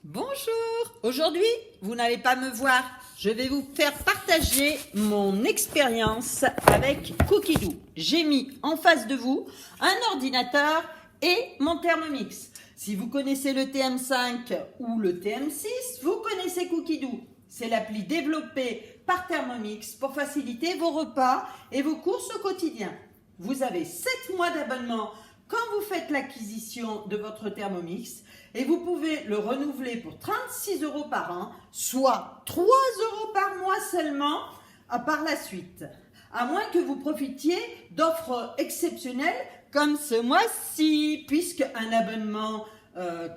Bonjour, aujourd'hui vous n'allez pas me voir, je vais vous faire partager mon expérience avec Cookidoo. J'ai mis en face de vous un ordinateur et mon Thermomix. Si vous connaissez le TM5 ou le TM6, vous connaissez Cookidoo. C'est l'appli développée par Thermomix pour faciliter vos repas et vos courses au quotidien. Vous avez 7 mois d'abonnement quand vous faites l'acquisition de votre Thermomix et vous pouvez le renouveler pour 36 € par an, soit 3 € par mois seulement par la suite. À moins que vous profitiez d'offres exceptionnelles comme ce mois-ci, puisque un abonnement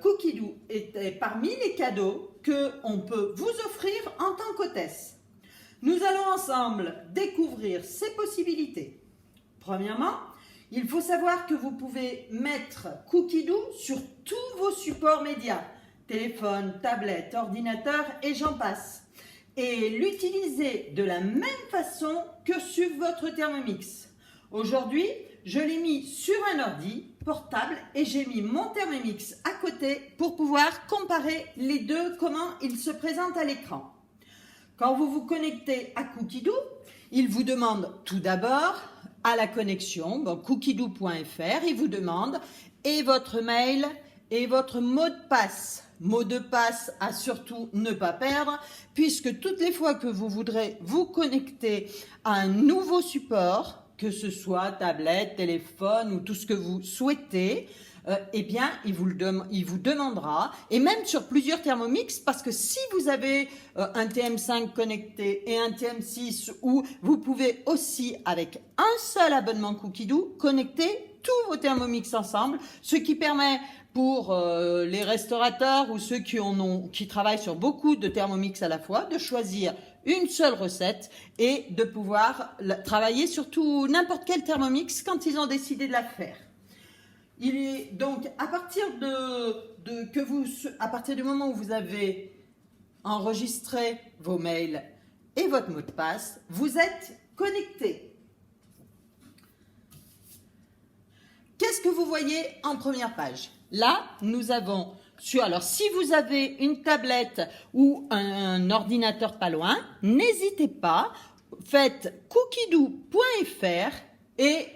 Cookidoo est parmi les cadeaux qu'on peut vous offrir en tant qu'hôtesse. Nous allons ensemble découvrir ces possibilités. Premièrement, il faut savoir que vous pouvez mettre Cookidoo sur tous vos supports médias, téléphone, tablette, ordinateur et j'en passe, et l'utiliser de la même façon que sur votre Thermomix. Aujourd'hui, je l'ai mis sur un ordi portable et j'ai mis mon Thermomix à côté pour pouvoir comparer les deux, comment ils se présentent à l'écran. Quand vous vous connectez à Cookidoo, il vous demande tout d'abord à la connexion, cookidoo.fr, il vous demande et votre mail et votre mot de passe. Mot de passe à surtout ne pas perdre, puisque toutes les fois que vous voudrez vous connecter à un nouveau support, que ce soit tablette, téléphone ou tout ce que vous souhaitez, eh bien, il vous demandera, et même sur plusieurs Thermomix, parce que si vous avez un TM5 connecté et un TM6, où vous pouvez aussi, avec un seul abonnement Cookidoo, connecter tous vos Thermomix ensemble, ce qui permet pour les restaurateurs ou ceux qui travaillent sur beaucoup de Thermomix à la fois, de choisir une seule recette et de pouvoir travailler sur n'importe quel Thermomix quand ils ont décidé de la faire. Il est donc à partir du moment où vous avez enregistré vos mails et votre mot de passe, vous êtes connecté. Qu'est-ce que vous voyez en première page? Là, nous avons alors si vous avez une tablette ou un ordinateur pas loin, n'hésitez pas, faites cookidoo.fr et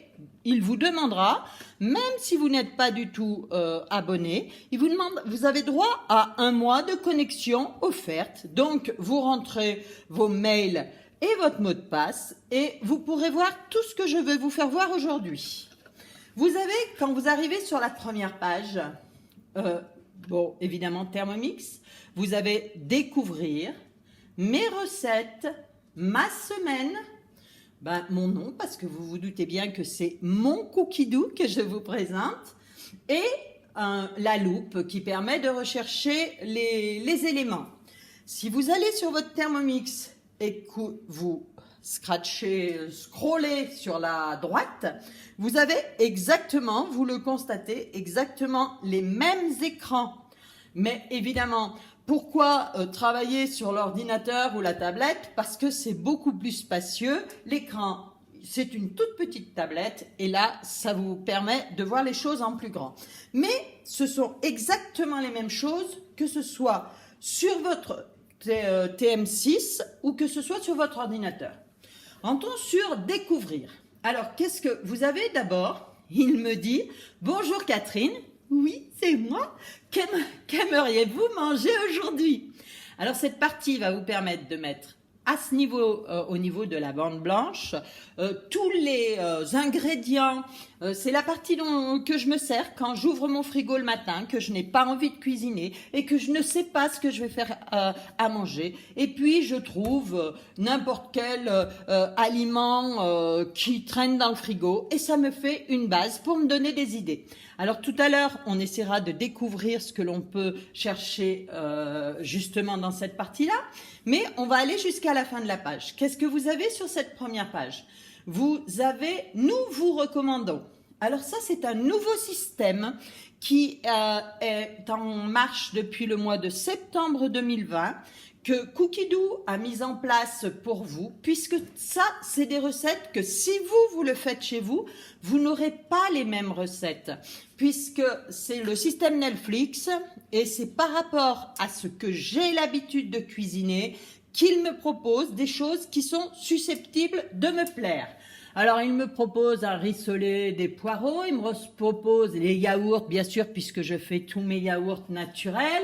il vous demandera, même si vous n'êtes pas du tout abonné, il vous demande, vous avez droit à 1 mois de connexion offerte. Donc, vous rentrez vos mails et votre mot de passe et vous pourrez voir tout ce que je vais vous faire voir aujourd'hui. Vous avez, quand vous arrivez sur la première page, évidemment Thermomix, vous avez découvrir, mes recettes, ma semaine, mon nom, parce que vous vous doutez bien que c'est mon Cookidoo que je vous présente, et la loupe qui permet de rechercher les éléments. Si vous allez sur votre Thermomix et que vous scrollez sur la droite, vous avez exactement, vous le constatez, exactement les mêmes écrans. Mais évidemment, pourquoi travailler sur l'ordinateur ou la tablette? Parce que c'est beaucoup plus spacieux. L'écran, c'est une toute petite tablette et là, ça vous permet de voir les choses en plus grand. Mais ce sont exactement les mêmes choses, que ce soit sur votre TM6 ou que ce soit sur votre ordinateur. Entrons sur découvrir. Alors, qu'est-ce que vous avez d'abord? Il me dit « Bonjour Catherine, oui, c'est moi. Qu'aimeriez-vous manger aujourd'hui ?» Alors, cette partie va vous permettre de mettre à ce niveau, au niveau de la bande blanche, tous les ingrédients. C'est la partie que je me sers quand j'ouvre mon frigo le matin, que je n'ai pas envie de cuisiner et que je ne sais pas ce que je vais faire à manger. Et puis, je trouve n'importe quel aliment qui traîne dans le frigo et ça me fait une base pour me donner des idées. Alors, tout à l'heure, on essaiera de découvrir ce que l'on peut chercher justement dans cette partie-là. Mais on va aller jusqu'à la fin de la page. Qu'est-ce que vous avez sur cette première page? Nous vous recommandons. Alors ça, c'est un nouveau système qui est en marche depuis le mois de septembre 2020 que Cookidoo a mis en place pour vous, puisque ça, c'est des recettes que si vous le faites chez vous, vous n'aurez pas les mêmes recettes, puisque c'est le système Netflix et c'est par rapport à ce que j'ai l'habitude de cuisiner qu'il me propose des choses qui sont susceptibles de me plaire. Alors, il me propose un rissolé des poireaux, il me propose les yaourts, bien sûr, puisque je fais tous mes yaourts naturels,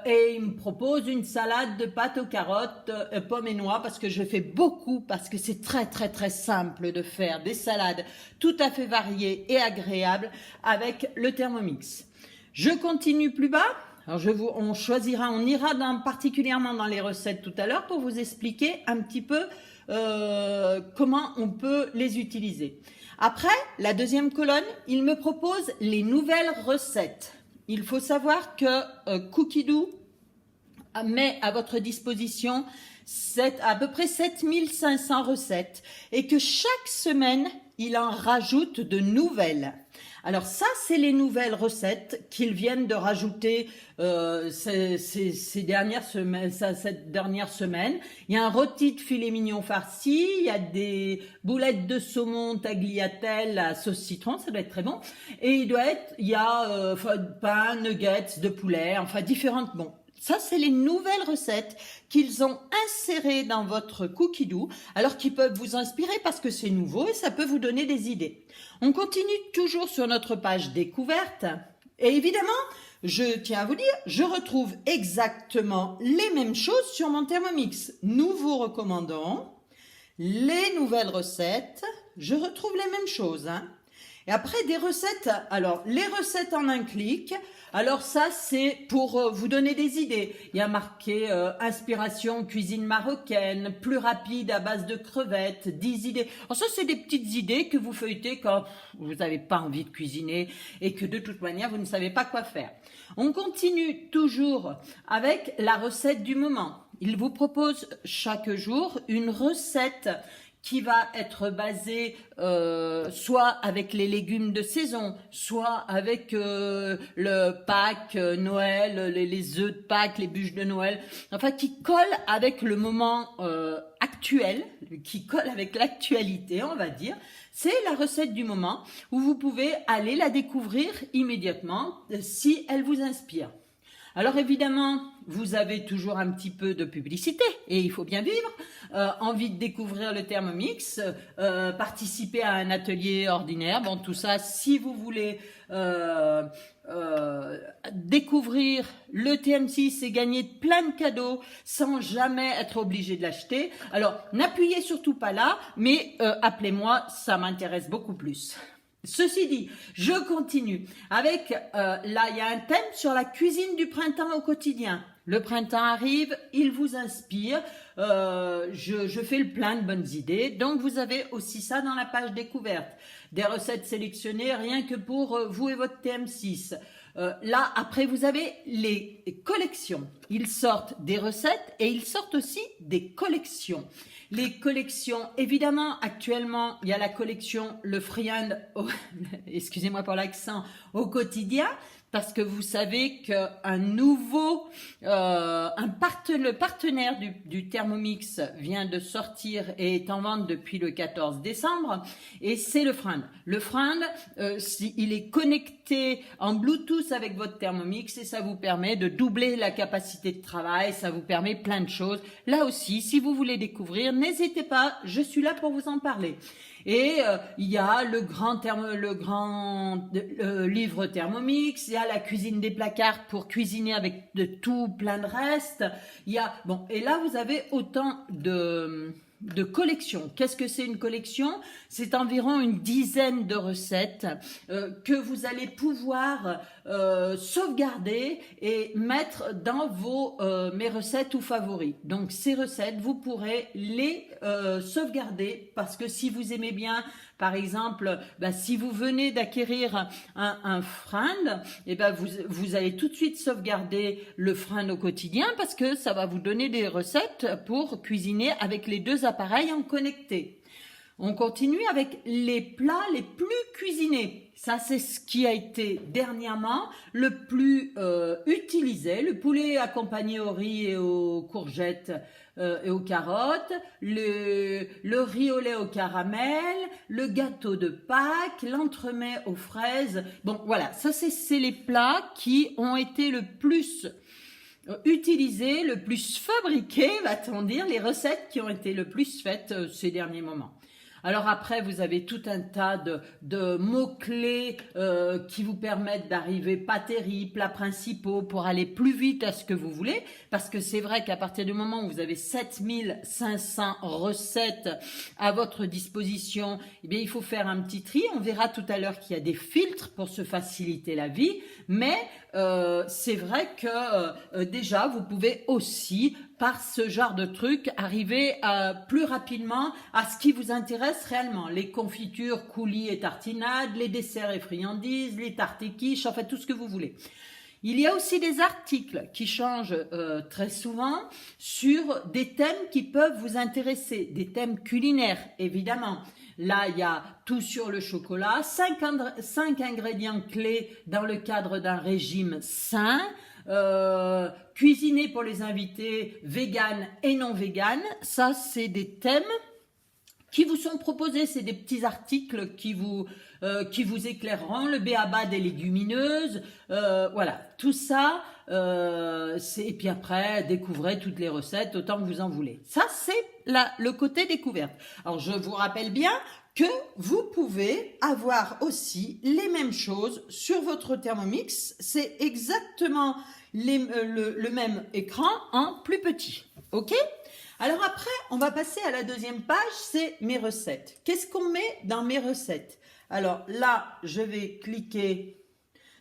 et il me propose une salade de pâtes aux carottes, pommes et noix, parce que je fais beaucoup, parce que c'est très, très, très simple de faire des salades tout à fait variées et agréables avec le Thermomix. Je continue plus bas. Alors on ira particulièrement dans les recettes tout à l'heure pour vous expliquer un petit peu comment on peut les utiliser. Après, la deuxième colonne, il me propose les nouvelles recettes. Il faut savoir que Cookidoo met à votre disposition à peu près 7500 recettes et que chaque semaine, il en rajoute de nouvelles. Alors ça, c'est les nouvelles recettes qu'ils viennent de rajouter cette dernière semaine. Il y a un rôti de filet mignon farci, il y a des boulettes de saumon tagliatelle à sauce citron, ça doit être très bon. Et il y a pain, nuggets de poulet, enfin différentes. Bon, ça, c'est les nouvelles recettes qu'ils ont insérées dans votre Cookidoo, alors qu'ils peuvent vous inspirer parce que c'est nouveau et ça peut vous donner des idées. On continue toujours sur notre page découverte. Et évidemment, je tiens à vous dire, je retrouve exactement les mêmes choses sur mon Thermomix. Nous vous recommandons les nouvelles recettes. Je retrouve les mêmes choses, hein. Et après, des recettes, alors les recettes en un clic, alors ça c'est pour vous donner des idées. Il y a marqué inspiration cuisine marocaine, plus rapide à base de crevettes, 10 idées. Alors ça c'est des petites idées que vous feuilletez quand vous n'avez pas envie de cuisiner et que de toute manière vous ne savez pas quoi faire. On continue toujours avec la recette du moment. Il vous propose chaque jour une recette qui va être basé soit avec les légumes de saison, soit avec le Pâques, Noël, les œufs de Pâques, les bûches de Noël, enfin qui colle avec le moment actuel, qui colle avec l'actualité, on va dire. C'est la recette du moment où vous pouvez aller la découvrir immédiatement si elle vous inspire. Alors évidemment, vous avez toujours un petit peu de publicité et il faut bien vivre, envie de découvrir le Thermomix, participer à un atelier ordinaire, bon tout ça, si vous voulez découvrir le TM6 et gagner plein de cadeaux sans jamais être obligé de l'acheter. Alors n'appuyez surtout pas là, mais appelez-moi, ça m'intéresse beaucoup plus. Ceci dit, je continue avec, là il y a un thème sur la cuisine du printemps au quotidien. Le printemps arrive, il vous inspire, je fais le plein de bonnes idées, donc vous avez aussi ça dans la page découverte. Des recettes sélectionnées rien que pour vous et votre TM6. Là, après, vous avez les collections. Ils sortent des recettes et ils sortent aussi des collections. Les collections, évidemment, actuellement, il y a la collection Le Friand, excusez-moi pour l'accent, au quotidien, parce que vous savez qu'un nouveau, le partenaire du Thermomix vient de sortir et est en vente depuis le 14 décembre, et c'est le Friand. Le Friand, il est connecté en Bluetooth avec votre Thermomix et ça vous permet de doubler la capacité de travail, ça vous permet plein de choses. Là aussi, si vous voulez découvrir, n'hésitez pas, je suis là pour vous en parler. Et il y a le grand livre Thermomix, il y a la cuisine des placards pour cuisiner avec de tout plein de restes. Il y a et là vous avez autant de collections. Qu'est-ce que c'est une collection? C'est environ une dizaine de recettes que vous allez pouvoir sauvegarder et mettre dans mes recettes ou favoris. Donc ces recettes, vous pourrez les sauvegarder parce que si vous aimez bien, par exemple, si vous venez d'acquérir un Friand, et vous allez tout de suite sauvegarder le Friand au quotidien parce que ça va vous donner des recettes pour cuisiner avec les deux appareils en connecté. On continue avec les plats les plus cuisinés. Ça, c'est ce qui a été dernièrement le plus utilisé. Le poulet accompagné au riz et aux courgettes et aux carottes, le riz au lait au caramel, le gâteau de Pâques, l'entremet aux fraises. Bon, voilà, ça c'est les plats qui ont été le plus utilisés, le plus fabriqués, va-t-on dire, les recettes qui ont été le plus faites ces derniers moments. Alors après, vous avez tout un tas de mots-clés qui vous permettent d'arriver pas terrible, plats principaux, pour aller plus vite à ce que vous voulez. Parce que c'est vrai qu'à partir du moment où vous avez 7500 recettes à votre disposition, eh bien, il faut faire un petit tri. On verra tout à l'heure qu'il y a des filtres pour se faciliter la vie. Mais c'est vrai que déjà, vous pouvez aussi, par ce genre de truc, arriver plus rapidement à ce qui vous intéresse réellement. Les confitures, coulis et tartinades, les desserts et friandises, les tartes et quiches, en fait tout ce que vous voulez. Il y a aussi des articles qui changent très souvent sur des thèmes qui peuvent vous intéresser, des thèmes culinaires évidemment. Là, il y a tout sur le chocolat, 5 ingrédients clés dans le cadre d'un régime sain, cuisiner pour les invités vegan et non vegan. Ça, c'est des thèmes qui vous sont proposés, c'est des petits articles qui vous éclaireront, le b.a.-ba des légumineuses, voilà, tout ça, et puis après, découvrez toutes les recettes autant que vous en voulez. Ça, c'est le côté découverte. Alors, je vous rappelle bien que vous pouvez avoir aussi les mêmes choses sur votre Thermomix, c'est exactement le même écran en plus petit, ok ? Alors après, on va passer à la deuxième page, c'est mes recettes. Qu'est-ce qu'on met dans mes recettes? Alors là, je vais cliquer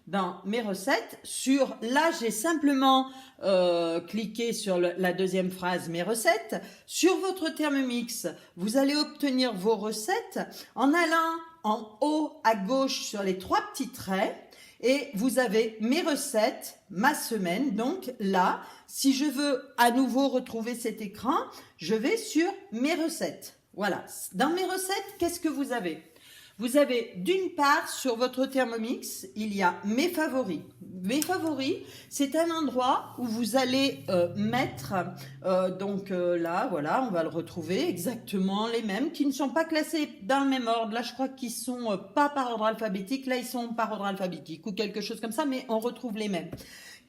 dans mes recettes. Là, j'ai simplement cliqué sur la deuxième phrase, mes recettes. Sur votre Thermomix, vous allez obtenir vos recettes en allant en haut à gauche sur les 3 petits traits. Et vous avez mes recettes, ma semaine. Donc là, si je veux à nouveau retrouver cet écran, je vais sur mes recettes. Voilà. Dans mes recettes, qu'est-ce que vous avez? Vous avez d'une part sur votre Thermomix, il y a mes favoris. Mes favoris, c'est un endroit où vous allez mettre, là, voilà, on va le retrouver exactement les mêmes qui ne sont pas classés dans le même ordre. Là, je crois qu'ils sont pas par ordre alphabétique, là, ils sont par ordre alphabétique ou quelque chose comme ça, mais on retrouve les mêmes.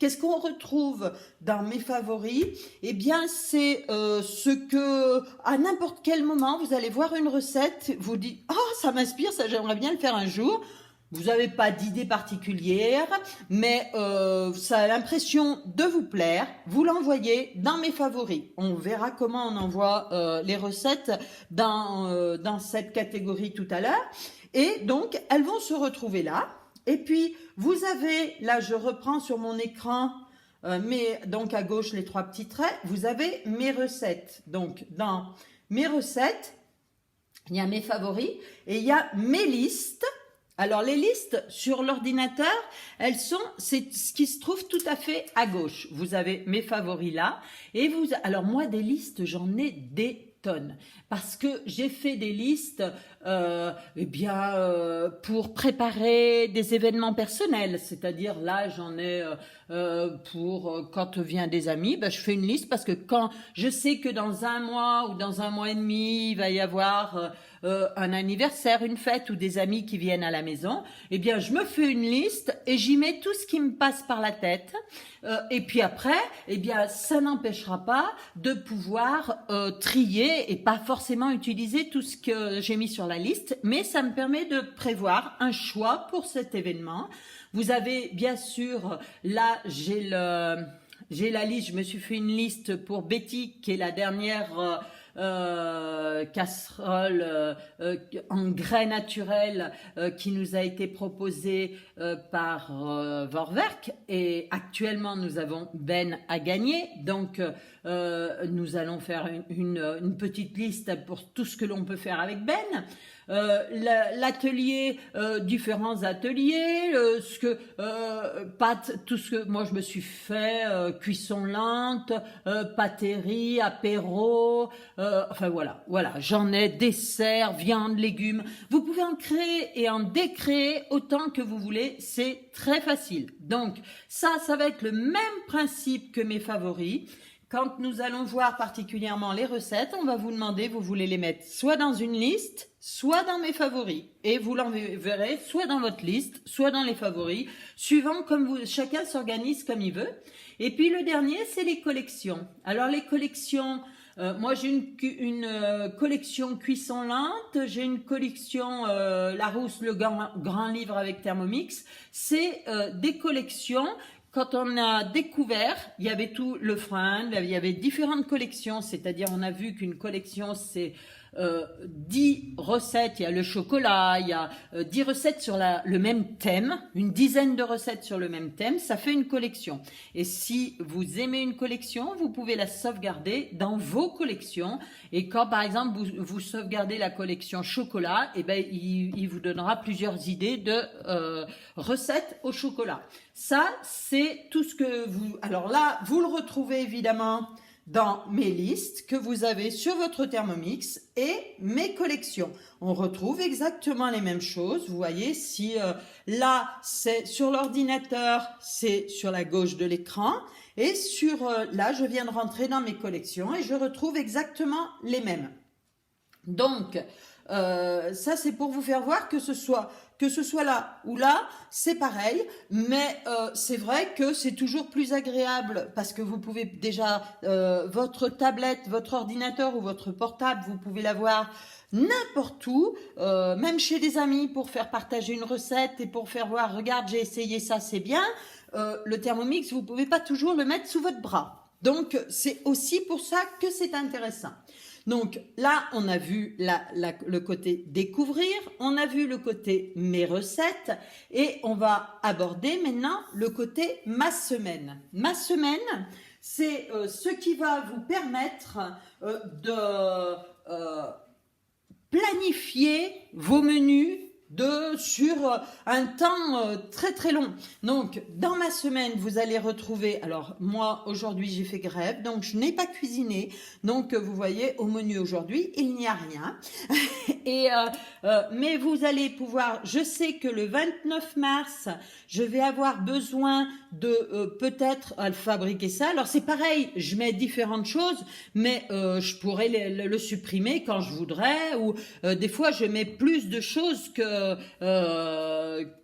Qu'est-ce qu'on retrouve dans mes favoris? Eh bien, c'est ce que, à n'importe quel moment, vous allez voir une recette, vous dites « Oh, ça m'inspire, ça j'aimerais bien le faire un jour ». Vous n'avez pas d'idée particulière, mais ça a l'impression de vous plaire. Vous l'envoyez dans mes favoris. On verra comment on envoie les recettes dans cette catégorie tout à l'heure. Et donc, elles vont se retrouver là. Et puis, vous avez, là je reprends sur mon écran, donc à gauche les 3 petits traits, vous avez mes recettes. Donc, dans mes recettes, il y a mes favoris et il y a mes listes. Alors, les listes sur l'ordinateur, c'est ce qui se trouve tout à fait à gauche. Vous avez mes favoris là. Alors moi, des listes, j'en ai des tonnes. Parce que j'ai fait des listes pour préparer des événements personnels. C'est-à-dire là, j'en ai pour quand vient des amis, je fais une liste parce que quand je sais que dans un mois ou dans un mois et demi, il va y avoir un anniversaire, une fête ou des amis qui viennent à la maison, eh bien, je me fais une liste et j'y mets tout ce qui me passe par la tête. Et puis après, eh bien, ça n'empêchera pas de pouvoir trier et pas forcément utiliser tout ce que j'ai mis sur la liste, mais ça me permet de prévoir un choix pour cet événement. Vous avez bien sûr, là, j'ai la liste, je me suis fait une liste pour Betty, qui est la dernière casserole en grès naturel qui nous a été proposée par Vorwerk, et actuellement nous avons Ben à gagner, donc nous allons faire une petite liste pour tout ce que l'on peut faire avec Ben. l'atelier, différents ateliers, pâtes, tout ce que moi je me suis fait, cuisson lente, pâtisserie, apéro, enfin voilà, j'en ai, dessert, viande, légumes. Vous pouvez en créer et en décréer autant que vous voulez, c'est très facile. Donc ça va être le même principe que mes favoris. Quand nous allons voir particulièrement les recettes, on va vous demander, vous voulez les mettre soit dans une liste, soit dans mes favoris. Et vous l'enverrez soit dans votre liste, soit dans les favoris, suivant comme chacun s'organise comme il veut. Et puis le dernier, c'est les collections. Alors les collections, moi j'ai une collection cuisson lente, j'ai une collection Larousse, le grand livre avec Thermomix. C'est des collections. Quand on a découvert, il y avait tout le frein, il y avait différentes collections, c'est-à-dire on a vu qu'une collection c'est 10 recettes, il y a le chocolat, il y a 10 recettes sur le même thème, une dizaine de recettes sur le même thème, ça fait une collection. Et si vous aimez une collection, vous pouvez la sauvegarder dans vos collections. Et quand par exemple vous sauvegardez la collection chocolat, eh ben, il vous donnera plusieurs idées de recettes au chocolat. Ça, c'est tout ce que vous... Alors là, vous le retrouvez évidemment dans mes listes que vous avez sur votre Thermomix et mes collections. On retrouve exactement les mêmes choses. Vous voyez, si là, c'est sur l'ordinateur, c'est sur la gauche de l'écran. Et sur là, je viens de rentrer dans mes collections et je retrouve exactement les mêmes. Donc, ça, c'est pour vous faire voir que ce soit là ou là, c'est pareil, mais c'est vrai que c'est toujours plus agréable parce que vous pouvez déjà, votre tablette, votre ordinateur ou votre portable, vous pouvez l'avoir n'importe où, même chez des amis pour faire partager une recette et pour faire voir, regarde, j'ai essayé ça, c'est bien. Le Thermomix, vous pouvez pas toujours le mettre sous votre bras. Donc, c'est aussi pour ça que c'est intéressant. Donc là, on a vu le côté découvrir, on a vu le côté mes recettes et on va aborder maintenant le côté ma semaine. Ma semaine, c'est ce qui va vous permettre de planifier vos menus sur un temps très très long. Donc dans ma semaine vous allez retrouver, alors moi aujourd'hui j'ai fait grève donc je n'ai pas cuisiné, donc vous voyez au menu aujourd'hui il n'y a rien et mais vous allez pouvoir, je sais que le 29 mars je vais avoir besoin de peut-être fabriquer ça. Alors c'est pareil, je mets différentes choses mais je pourrais le supprimer quand je voudrais, ou des fois je mets plus de choses que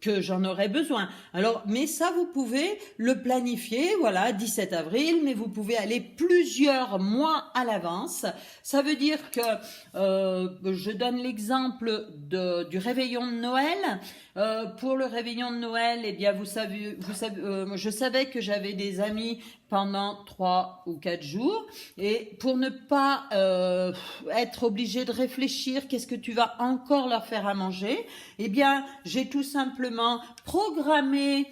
j'en aurais besoin. Alors, mais ça, vous pouvez le planifier, voilà, 17 avril, mais vous pouvez aller plusieurs mois à l'avance. Ça veut dire que, je donne l'exemple du réveillon de Noël. Pour le réveillon de Noël, eh bien, vous savez, je savais que j'avais des amis pendant 3 ou 4 jours, et pour ne pas être obligé de réfléchir, qu'est-ce que tu vas encore leur faire à manger, eh bien, j'ai tout simplement programmé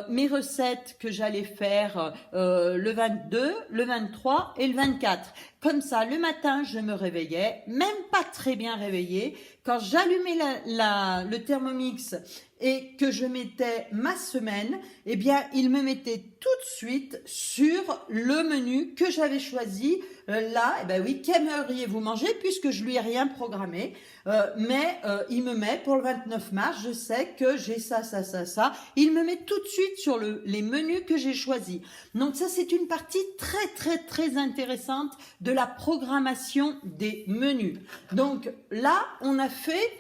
mes recettes que j'allais faire le 22, le 23 et le 24. Comme ça, le matin, je me réveillais, même pas très bien réveillée. Quand j'allumais le Thermomix et que je mettais ma semaine, eh bien, il me mettait tout de suite sur le menu que j'avais choisi. Là, eh ben oui, qu'aimeriez-vous manger puisque je lui ai rien programmé. Mais il me met pour le 29 mars, je sais que j'ai ça. Il me met tout de suite sur les menus que j'ai choisis. Donc ça, c'est une partie très, très, très intéressante de la programmation des menus. Donc là, on a fait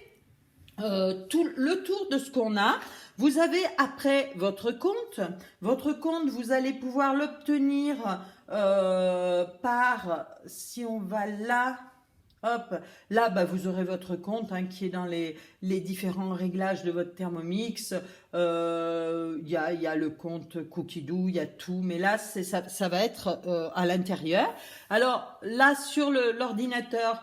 tout le tour de ce qu'on a. Vous avez après votre compte. Votre compte, vous allez pouvoir l'obtenir si on va là, hop, là, bah, vous aurez votre compte qui est dans les différents réglages de votre Thermomix. Il y a le compte Cookidoo, il y a tout, mais là, ça va être à l'intérieur. Alors là, sur l'ordinateur,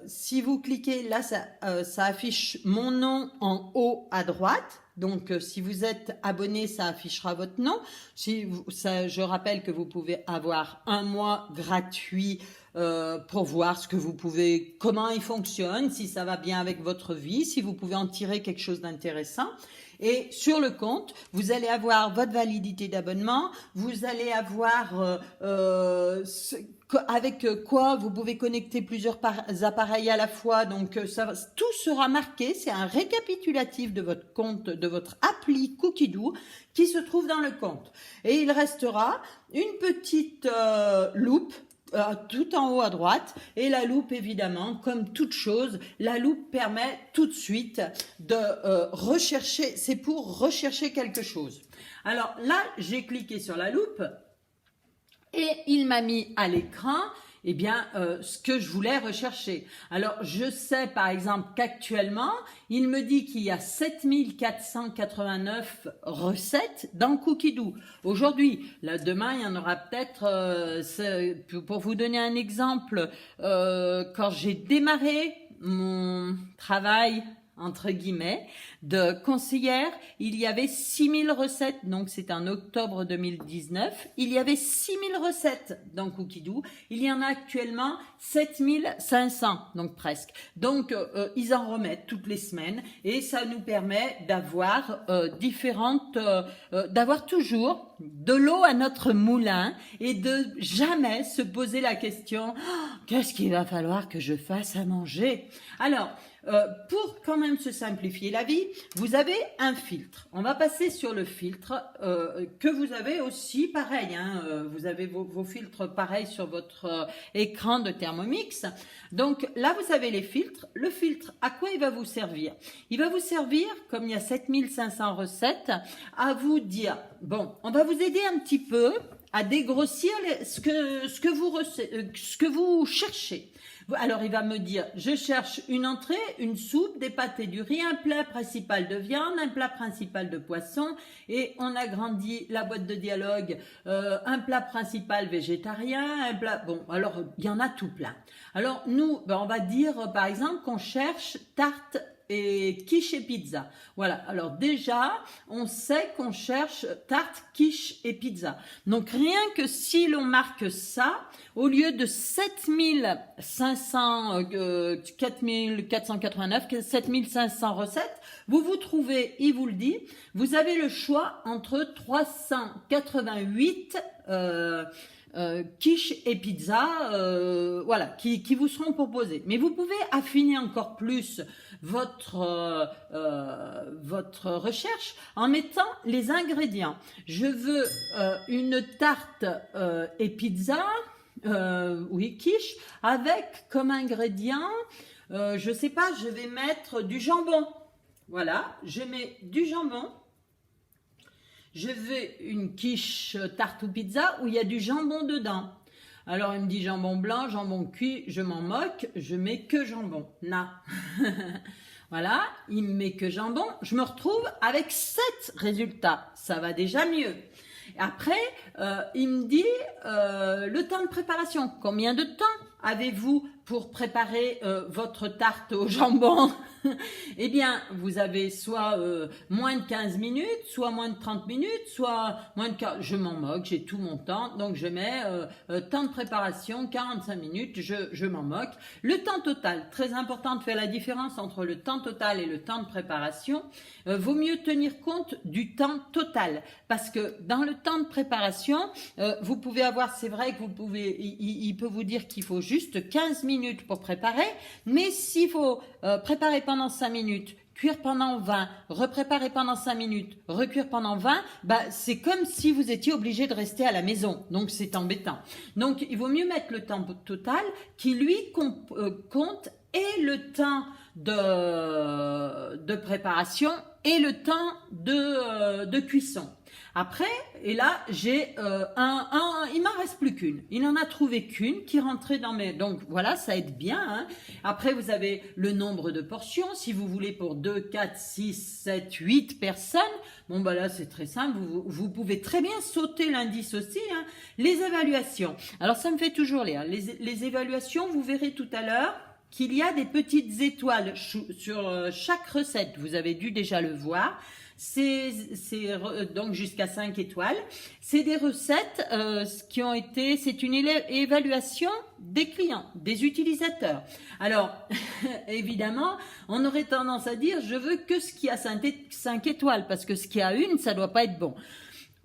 si vous cliquez, là, ça affiche mon nom en haut à droite. Donc, si vous êtes abonné, ça affichera votre nom. Je rappelle que vous pouvez avoir un mois gratuit pour voir ce que vous pouvez, comment il fonctionne, si ça va bien avec votre vie, si vous pouvez en tirer quelque chose d'intéressant. Et sur le compte, vous allez avoir votre validité d'abonnement, vous allez avoir avec quoi vous pouvez connecter plusieurs appareils à la fois. Donc tout sera marqué, c'est un récapitulatif de votre compte, de votre appli Cookidoo qui se trouve dans le compte. Et il restera une petite loupe tout en haut à droite, et la loupe, évidemment, comme toute chose, la loupe permet tout de suite de rechercher, c'est pour rechercher quelque chose. Alors là, j'ai cliqué sur la loupe et il m'a mis à l'écran eh bien, ce que je voulais rechercher. Alors, je sais par exemple qu'actuellement, il me dit qu'il y a 7489 recettes dans Cookidoo. Aujourd'hui, là, demain, il y en aura peut-être, pour vous donner un exemple, quand j'ai démarré mon travail entre guillemets, de conseillère, il y avait 6000 recettes, donc c'est en octobre 2019, il y avait 6000 recettes dans Cookidoo, il y en a actuellement 7500, donc presque. Donc ils en remettent toutes les semaines et ça nous permet d'avoir d'avoir toujours de l'eau à notre moulin et de jamais se poser la question qu'est-ce qu'il va falloir que je fasse à manger? Alors, pour quand même se simplifier la vie, vous avez un filtre. On va passer sur le filtre que vous avez aussi, pareil, hein, vous avez vos filtres pareil sur votre écran de Thermomix. Donc là, vous avez les filtres. Le filtre, à quoi il va vous servir? Il va vous servir, comme il y a 7500 recettes, à vous dire, bon, on va vous aider un petit peu à dégrossir ce que vous cherchez. Alors, il va me dire, je cherche une entrée, une soupe, des pâtes et du riz, un plat principal de viande, un plat principal de poisson, et on agrandit la boîte de dialogue, un plat principal végétarien, un plat... Bon, alors, il y en a tout plein. Alors, nous, on va dire, par exemple, qu'on cherche tarte et quiche et pizza. Voilà, alors déjà, on sait qu'on cherche tarte, quiche et pizza. Donc rien que si l'on marque ça, au lieu de 4489, 7500 recettes, vous trouvez, il vous le dit, vous avez le choix entre 388 quiche et pizza, voilà, qui vous seront proposés. Mais vous pouvez affiner encore plus votre recherche en mettant les ingrédients. Je veux une tarte et pizza, oui, quiche, avec comme ingrédient, je sais pas, je vais mettre du jambon. Voilà, je mets du jambon. Je veux une quiche tarte ou pizza où il y a du jambon dedans. Alors il me dit jambon blanc, jambon cuit, je m'en moque, je mets que jambon. Na. Voilà, il me met que jambon. Je me retrouve avec 7 résultats. Ça va déjà mieux. Après, il me dit le temps de préparation. Combien de temps avez-vous pour préparer votre tarte au jambon? Eh bien, vous avez soit moins de 15 minutes, soit moins de 30 minutes, soit moins de 40... Je m'en moque, j'ai tout mon temps, donc je mets temps de préparation, 45 minutes, je m'en moque. Le temps total, très important de faire la différence entre le temps total et le temps de préparation. Vaut mieux tenir compte du temps total, parce que dans le temps de préparation, vous pouvez avoir, c'est vrai que vous pouvez, il peut vous dire qu'il faut juste 15 minutes pour préparer, mais s'il faut préparer pendant 5 minutes, cuire pendant 20, repréparer pendant 5 minutes, recuire pendant 20, bah, c'est comme si vous étiez obligé de rester à la maison. Donc, c'est embêtant. Donc, il vaut mieux mettre le temps total qui, lui, compte et le temps de préparation et le temps de cuisson. Après, et là, j'ai il m'en reste plus qu'une. Il n'en a trouvé qu'une qui rentrait dans mes... Donc voilà, ça aide bien. Hein. Après, vous avez le nombre de portions. Si vous voulez pour 2, 4, 6, 7, 8 personnes, bon bah là, c'est très simple. Vous pouvez très bien sauter l'indice aussi. Hein. Les évaluations. Alors, ça me fait toujours rire. Les évaluations, vous verrez tout à l'heure qu'il y a des petites étoiles sur chaque recette. Vous avez dû déjà le voir. Donc jusqu'à 5 étoiles. C'est des recettes c'est une évaluation des clients, des utilisateurs. Alors, évidemment, on aurait tendance à dire, je veux que ce qui a 5 étoiles, parce que ce qui a une, ça doit pas être bon.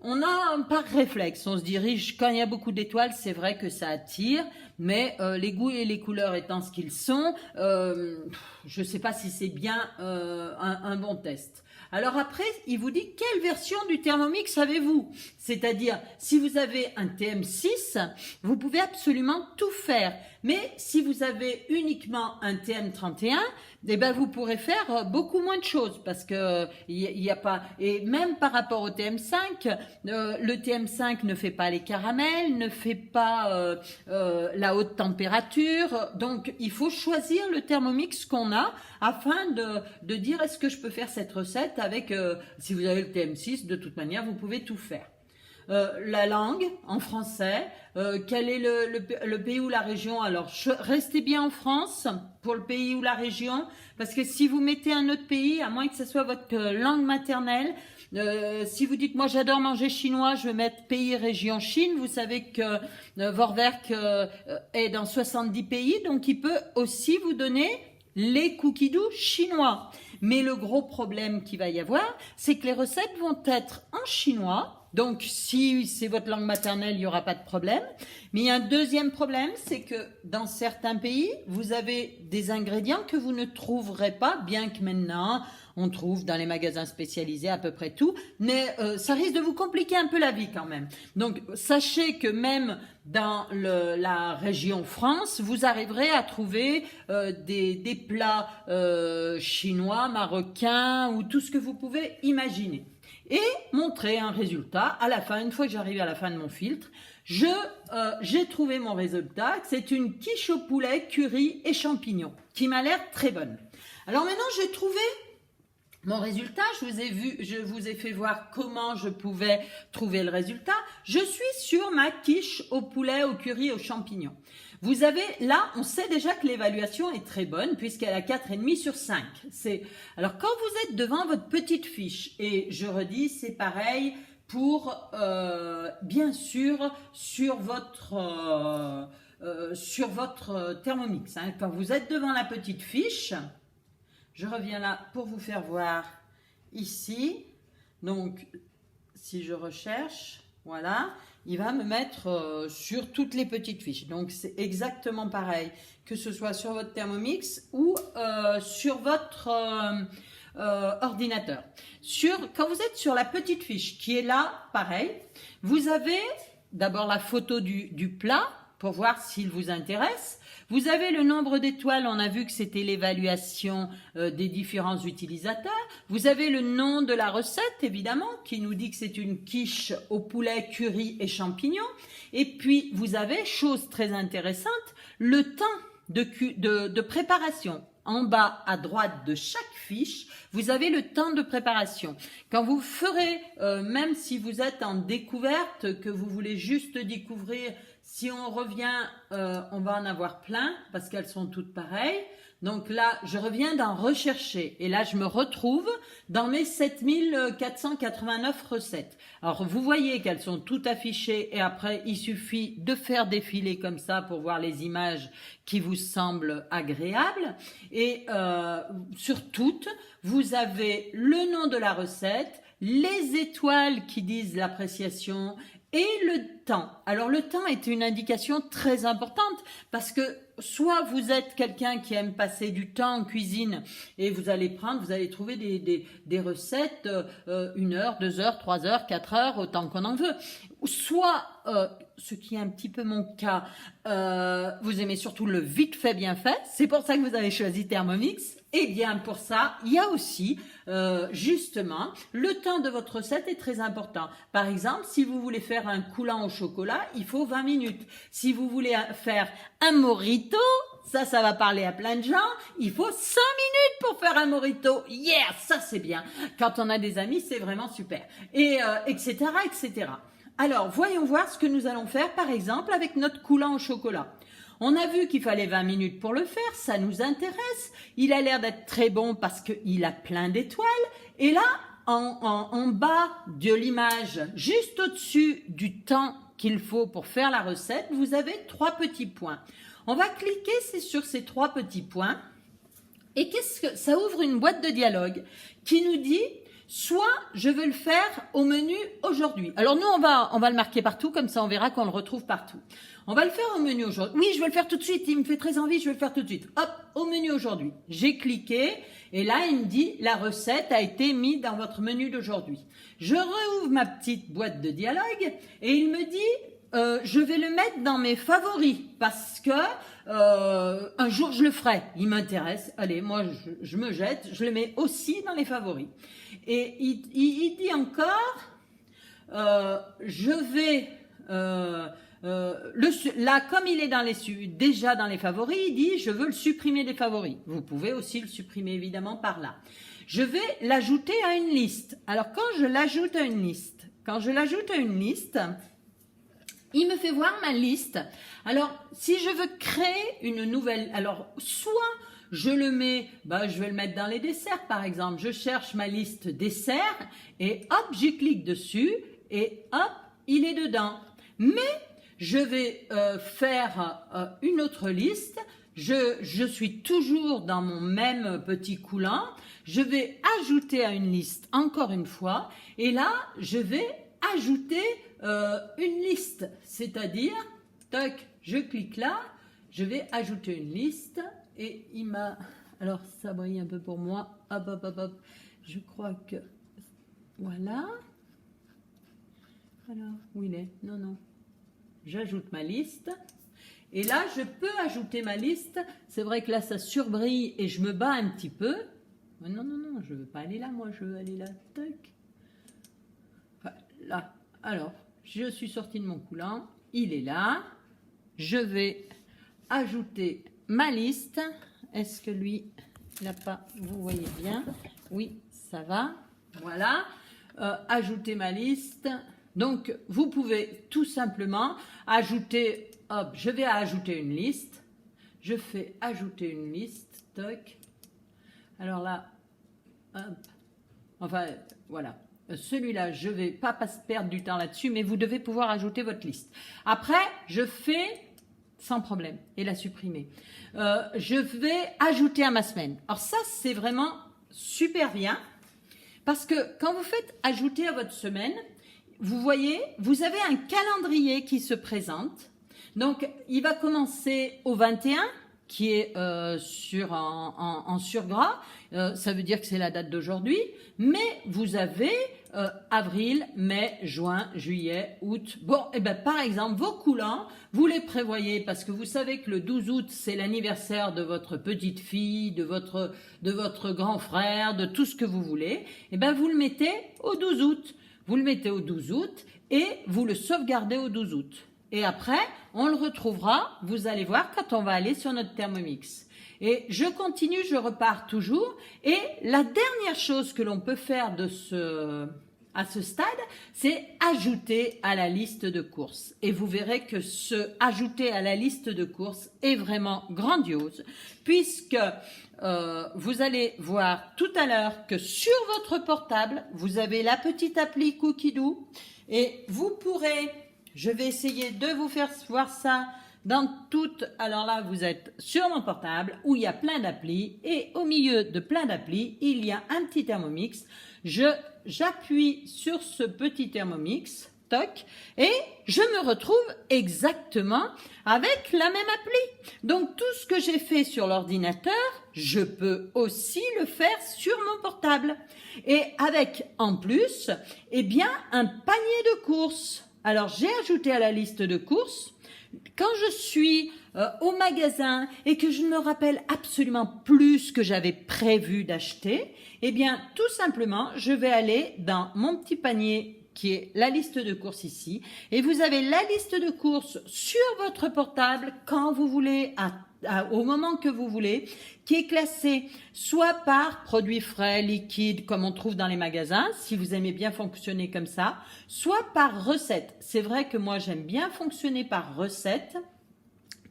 On a par réflexe, on se dirige, quand il y a beaucoup d'étoiles, c'est vrai que ça attire, mais les goûts et les couleurs étant ce qu'ils sont, je ne sais pas si c'est bien un bon test. Alors après, il vous dit quelle version du Thermomix avez-vous? C'est-à-dire, si vous avez un TM6, vous pouvez absolument tout faire. Mais si vous avez uniquement un TM31, eh ben vous pourrez faire beaucoup moins de choses parce que il y a pas, et même par rapport au TM5, le TM5 ne fait pas les caramels, ne fait pas la haute température, donc il faut choisir le Thermomix qu'on a afin de dire est-ce que je peux faire cette recette avec, si vous avez le TM6, de toute manière vous pouvez tout faire. La langue en français, quel est le pays ou la région? Alors restez bien en France pour le pays ou la région, parce que si vous mettez un autre pays, à moins que ce soit votre langue maternelle, si vous dites moi j'adore manger chinois, je vais mettre pays région Chine, vous savez que Vorwerk est dans 70 pays, donc il peut aussi vous donner les cookies doux chinois. Mais le gros problème qu'il va y avoir, c'est que les recettes vont être en chinois. Donc, si c'est votre langue maternelle, il n'y aura pas de problème. Mais il y a un deuxième problème, c'est que dans certains pays, vous avez des ingrédients que vous ne trouverez pas, bien que maintenant, on trouve dans les magasins spécialisés à peu près tout. Mais ça risque de vous compliquer un peu la vie quand même. Donc, sachez que même dans la région France, vous arriverez à trouver des plats chinois, marocains ou tout ce que vous pouvez imaginer. Et montrer un résultat à la fin, une fois que j'arrive à la fin de mon filtre, j'ai trouvé mon résultat, c'est une quiche au poulet, curry et champignons, qui m'a l'air très bonne. Alors maintenant, j'ai trouvé mon résultat, je vous ai fait voir comment je pouvais trouver le résultat. Je suis sur ma quiche au poulet, au curry et aux champignons. Vous avez, là, on sait déjà que l'évaluation est très bonne puisqu'elle a 4,5 sur 5. Alors, quand vous êtes devant votre petite fiche, et je redis, c'est pareil pour, bien sûr, sur votre Thermomix. Hein. Quand vous êtes devant la petite fiche, je reviens là pour vous faire voir ici. Donc, si je recherche, voilà, il va me mettre sur toutes les petites fiches. Donc, c'est exactement pareil, que ce soit sur votre Thermomix ou sur votre ordinateur. Quand vous êtes sur la petite fiche qui est là, pareil, vous avez d'abord la photo du plat pour voir s'il vous intéresse. Vous avez le nombre d'étoiles, on a vu que c'était l'évaluation des différents utilisateurs. Vous avez le nom de la recette, évidemment, qui nous dit que c'est une quiche au poulet, curry et champignons. Et puis, vous avez, chose très intéressante, le temps de préparation. En bas à droite de chaque fiche, vous avez le temps de préparation. Quand vous ferez, même si vous êtes en découverte, que vous voulez juste découvrir, si on revient, on va en avoir plein parce qu'elles sont toutes pareilles. Donc là, je reviens d'en rechercher et là, je me retrouve dans mes 7489 recettes. Alors, vous voyez qu'elles sont toutes affichées et après, il suffit de faire défiler comme ça pour voir les images qui vous semblent agréables. Et sur toutes, vous avez le nom de la recette, les étoiles qui disent l'appréciation et le temps. Alors le temps est une indication très importante parce que soit vous êtes quelqu'un qui aime passer du temps en cuisine et vous allez trouver des recettes 1 heure, 2 heures, 3 heures, 4 heures, autant qu'on en veut. Soit, ce qui est un petit peu mon cas, vous aimez surtout le vite fait bien fait, c'est pour ça que vous avez choisi Thermomix. Eh bien, pour ça, il y a aussi, justement, le temps de votre recette est très important. Par exemple, si vous voulez faire un coulant au chocolat, il faut 20 minutes. Si vous voulez faire un mojito, ça va parler à plein de gens, il faut 5 minutes pour faire un mojito. Yeah, ça c'est bien. Quand on a des amis, c'est vraiment super. Et etc., etc. Alors, voyons voir ce que nous allons faire, par exemple, avec notre coulant au chocolat. On a vu qu'il fallait 20 minutes pour le faire, ça nous intéresse. Il a l'air d'être très bon parce qu'il a plein d'étoiles. Et là, en bas de l'image, juste au-dessus du temps qu'il faut pour faire la recette, vous avez 3 petits points. On va cliquer sur ces 3 petits points et ça ouvre une boîte de dialogue qui nous dit soit je veux le faire au menu aujourd'hui. Alors nous on va le marquer partout, comme ça on verra qu'on le retrouve partout. On va le faire au menu aujourd'hui. Oui, je veux le faire tout de suite, il me fait très envie, je veux le faire tout de suite. Hop, au menu aujourd'hui. J'ai cliqué et là il me dit la recette a été mise dans votre menu d'aujourd'hui. Je rouvre ma petite boîte de dialogue et il me dit je vais le mettre dans mes favoris parce que un jour je le ferai. Il m'intéresse. Allez, moi je me jette, je le mets aussi dans les favoris. Et il dit encore je vais là, comme il est déjà dans les favoris, il dit je veux le supprimer des favoris. Vous pouvez aussi le supprimer évidemment par là. Je vais l'ajouter à une liste. Alors quand je l'ajoute à une liste, il me fait voir ma liste. Alors si je veux créer une nouvelle, alors soit je le mets, je vais le mettre dans les desserts par exemple. Je cherche ma liste desserts et hop, j'y clique dessus et hop, il est dedans. Mais je vais faire une autre liste. Je suis toujours dans mon même petit coulant. Je vais ajouter à une liste encore une fois. Et là, je vais ajouter une liste. C'est-à-dire, tac, je clique là. Je vais ajouter une liste. Et il m'a... Alors, ça brille un peu pour moi. Hop, hop, hop, hop. Je crois que... Voilà. Alors, où il est? Non, non. J'ajoute ma liste et là je peux ajouter ma liste. C'est vrai que là ça surbrille et je me bats un petit peu. Mais non, non, non, je veux pas aller là, moi je veux aller là. Tac. Enfin, là. Alors, je suis sortie de mon coulant, il est là. Je vais ajouter ma liste. Est-ce que lui, il n'a pas, vous voyez bien? Oui, ça va. Voilà. Ajouter ma liste. Donc, vous pouvez tout simplement ajouter, hop, je vais ajouter une liste. Je fais ajouter une liste, toc. Alors là, hop, enfin, voilà. Celui-là, je ne vais pas perdre du temps là-dessus, mais vous devez pouvoir ajouter votre liste. Après, je fais sans problème et la supprimer. Je vais ajouter à ma semaine. Alors ça, c'est vraiment super bien parce que quand vous faites ajouter à votre semaine, vous voyez, vous avez un calendrier qui se présente. Donc, il va commencer au 21, qui est en surgras. Ça veut dire que c'est la date d'aujourd'hui. Mais vous avez avril, mai, juin, juillet, août. Bon, et ben par exemple, vos coulants, vous les prévoyez parce que vous savez que le 12 août, c'est l'anniversaire de votre petite fille, de votre grand frère, de tout ce que vous voulez. Et ben vous le mettez au 12 août. Vous le mettez au 12 août et vous le sauvegardez au 12 août. Et après, on le retrouvera, vous allez voir, quand on va aller sur notre Thermomix. Et je continue, je repars toujours. Et la dernière chose que l'on peut faire à ce stade, c'est ajouter à la liste de courses. Et vous verrez que ce ajouter à la liste de courses est vraiment grandiose, puisque vous allez voir tout à l'heure que sur votre portable, vous avez la petite appli Cookidoo et vous pourrez, je vais essayer de vous faire voir ça dans toute, alors là vous êtes sur mon portable où il y a plein d'applis et au milieu de plein d'applis, il y a un petit Thermomix. J'appuie sur ce petit Thermomix, toc, et je me retrouve exactement avec la même appli. Donc tout ce que j'ai fait sur l'ordinateur, je peux aussi le faire sur mon portable. Et avec en plus, eh bien, un panier de courses. Alors j'ai ajouté à la liste de courses. Quand je suis au magasin et que je ne me rappelle absolument plus ce que j'avais prévu d'acheter, eh bien, tout simplement, je vais aller dans mon petit panier qui est la liste de courses ici. Et vous avez la liste de courses sur votre portable quand vous voulez, au moment que vous voulez, qui est classée soit par produits frais, liquides, comme on trouve dans les magasins, si vous aimez bien fonctionner comme ça, soit par recette. C'est vrai que moi, j'aime bien fonctionner par recette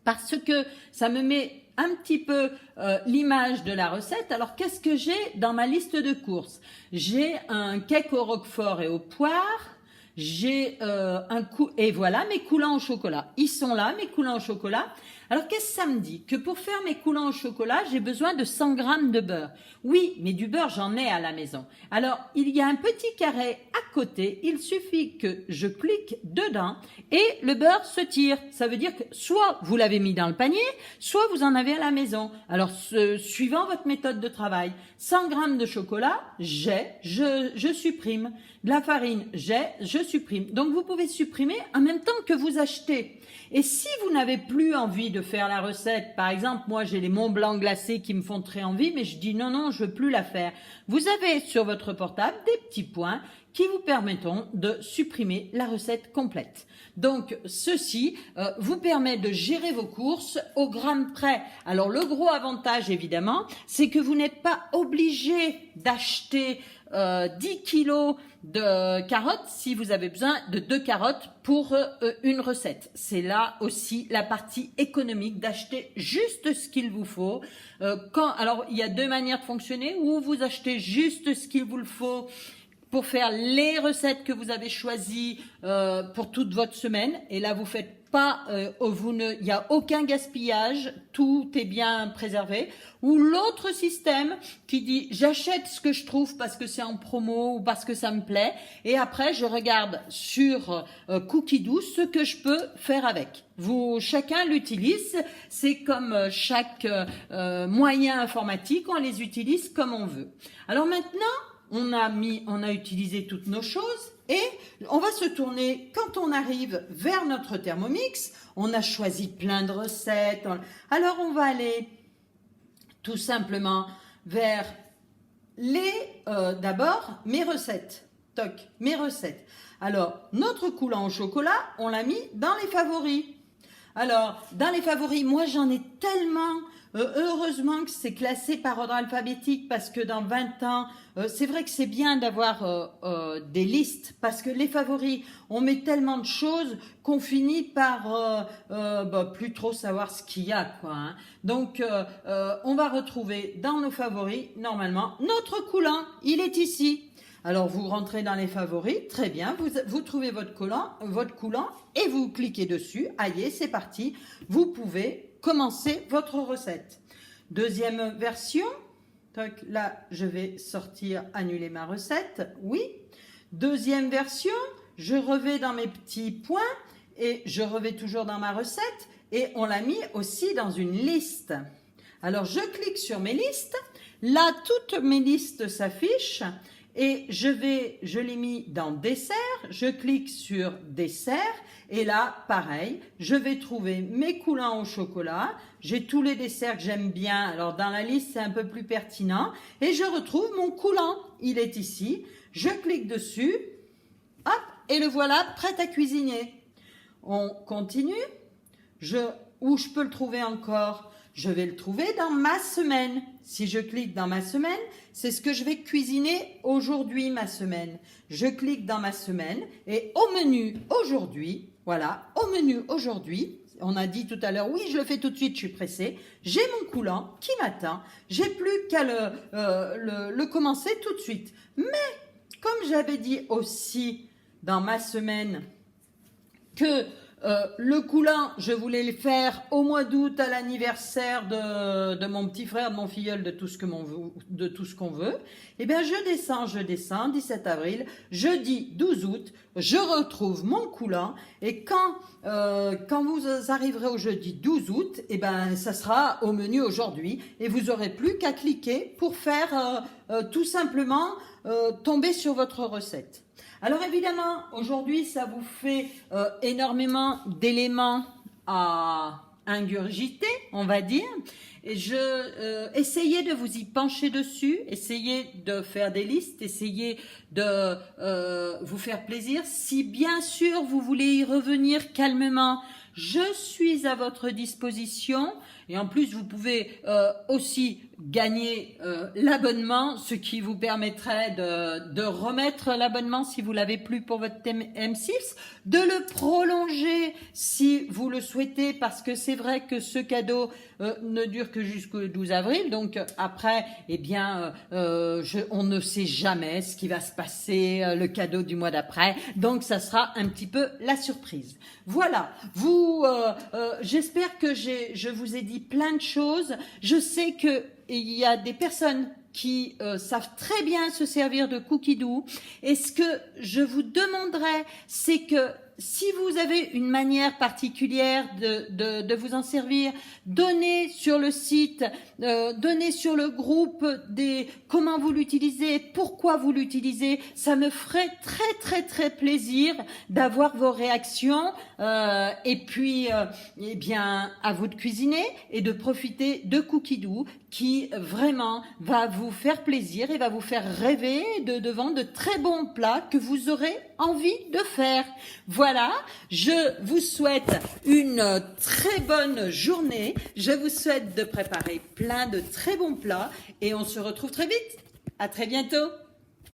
parce que ça me met un petit peu l'image de la recette. Alors, qu'est-ce que j'ai dans ma liste de courses? J'ai un cake au roquefort et aux poires. J'ai et voilà mes coulants au chocolat. Ils sont là, mes coulants au chocolat. Alors, qu'est-ce que ça me dit? Que pour faire mes coulants au chocolat, j'ai besoin de 100 grammes de beurre. Oui, mais du beurre, j'en ai à la maison. Alors, il y a un petit carré à côté. Il suffit que je clique dedans et le beurre se tire. Ça veut dire que soit vous l'avez mis dans le panier, soit vous en avez à la maison. Alors, suivant votre méthode de travail, 100 grammes de chocolat, je supprime. De la farine, je supprime. Donc, vous pouvez supprimer en même temps que vous achetez. Et si vous n'avez plus envie de faire la recette, par exemple, moi j'ai les Mont Blanc glacés qui me font très envie, mais je dis non, je veux plus la faire. Vous avez sur votre portable des petits points qui vous permettront de supprimer la recette complète. Donc, ceci vous permet de gérer vos courses au gramme près. Alors, le gros avantage, évidemment, c'est que vous n'êtes pas obligé d'acheter 10 kilos de carottes si vous avez besoin de 2 carottes pour une recette. C'est là aussi la partie économique d'acheter juste ce qu'il vous faut. Alors, il y a deux manières de fonctionner, ou vous achetez juste ce qu'il vous faut pour faire les recettes que vous avez choisies pour toute votre semaine. Et là, vous faites pas, il n'y a aucun gaspillage, tout est bien préservé. Ou l'autre système qui dit j'achète ce que je trouve parce que c'est en promo ou parce que ça me plaît, et après je regarde sur Cookidoo ce que je peux faire avec. Chacun l'utilise, c'est comme chaque moyen informatique, on les utilise comme on veut. Alors maintenant, on a utilisé toutes nos choses et on va se tourner quand on arrive vers notre Thermomix. On a choisi plein de recettes. Alors on va aller tout simplement vers d'abord mes recettes. Toc, mes recettes. Alors notre coulant au chocolat, on l'a mis dans les favoris. Alors dans les favoris, moi j'en ai tellement. Heureusement que c'est classé par ordre alphabétique, parce que dans 20 ans, c'est vrai que c'est bien d'avoir des listes, parce que les favoris, on met tellement de choses qu'on finit par plus trop savoir ce qu'il y a, quoi. Hein. Donc, on va retrouver dans nos favoris, normalement, notre coulant, il est ici. Alors, vous rentrez dans les favoris, très bien, vous trouvez votre coulant et vous cliquez dessus. Allez, c'est parti, vous pouvez commencer votre recette. Deuxième version, là, je vais annuler ma recette, oui. Deuxième version, je revais dans mes petits points et je revais toujours dans ma recette et on l'a mis aussi dans une liste. Alors, je clique sur mes listes, là, toutes mes listes s'affichent. Et je l'ai mis dans dessert, je clique sur dessert et là, pareil, je vais trouver mes coulants au chocolat, j'ai tous les desserts que j'aime bien, alors dans la liste c'est un peu plus pertinent, et je retrouve mon coulant, il est ici, je clique dessus, hop, et le voilà prêt à cuisiner. On continue, où je peux le trouver encore? Je vais le trouver dans ma semaine. Si je clique dans ma semaine, c'est ce que je vais cuisiner aujourd'hui, ma semaine. Je clique dans ma semaine et au menu aujourd'hui, voilà, au menu aujourd'hui, on a dit tout à l'heure, oui, je le fais tout de suite, je suis pressée. J'ai mon coulant qui m'attend. J'ai plus qu'à le commencer tout de suite. Mais, comme j'avais dit aussi dans ma semaine que le coulant, je voulais le faire au mois d'août à l'anniversaire de mon petit frère, de mon filleul, de tout ce qu'on veut. Eh bien, je descends, 17 avril, jeudi 12 août, je retrouve mon coulant et quand vous arriverez au jeudi 12 août, eh ben, ça sera au menu aujourd'hui et vous aurez plus qu'à cliquer pour faire tout simplement tomber sur votre recette. Alors évidemment, aujourd'hui, ça vous fait énormément d'éléments à ingurgiter, on va dire. Et essayez de vous y pencher dessus, essayez de faire des listes, essayez de vous faire plaisir. Si bien sûr vous voulez y revenir calmement, je suis à votre disposition. Et en plus, vous pouvez aussi gagner l'abonnement, ce qui vous permettrait de remettre l'abonnement si vous l'avez plus pour votre M6, de le prolonger si vous le souhaitez, parce que c'est vrai que ce cadeau ne dure que jusqu'au 12 avril, donc après, eh bien, on ne sait jamais ce qui va se passer, le cadeau du mois d'après, donc ça sera un petit peu la surprise. Voilà, j'espère que je vous ai dit plein de choses. Je sais que il y a des personnes qui savent très bien se servir de Cookidoo. Et ce que je vous demanderais, c'est que si vous avez une manière particulière de vous en servir, donnez sur le site, donnez sur le groupe comment vous l'utilisez, pourquoi vous l'utilisez. Ça me ferait très très très plaisir d'avoir vos réactions. Et puis, eh bien, à vous de cuisiner et de profiter de Cookidoo, qui vraiment va vous faire plaisir et va vous faire rêver devant de très bons plats que vous aurez envie de faire. Voilà, je vous souhaite une très bonne journée. Je vous souhaite de préparer plein de très bons plats et on se retrouve très vite. À très bientôt.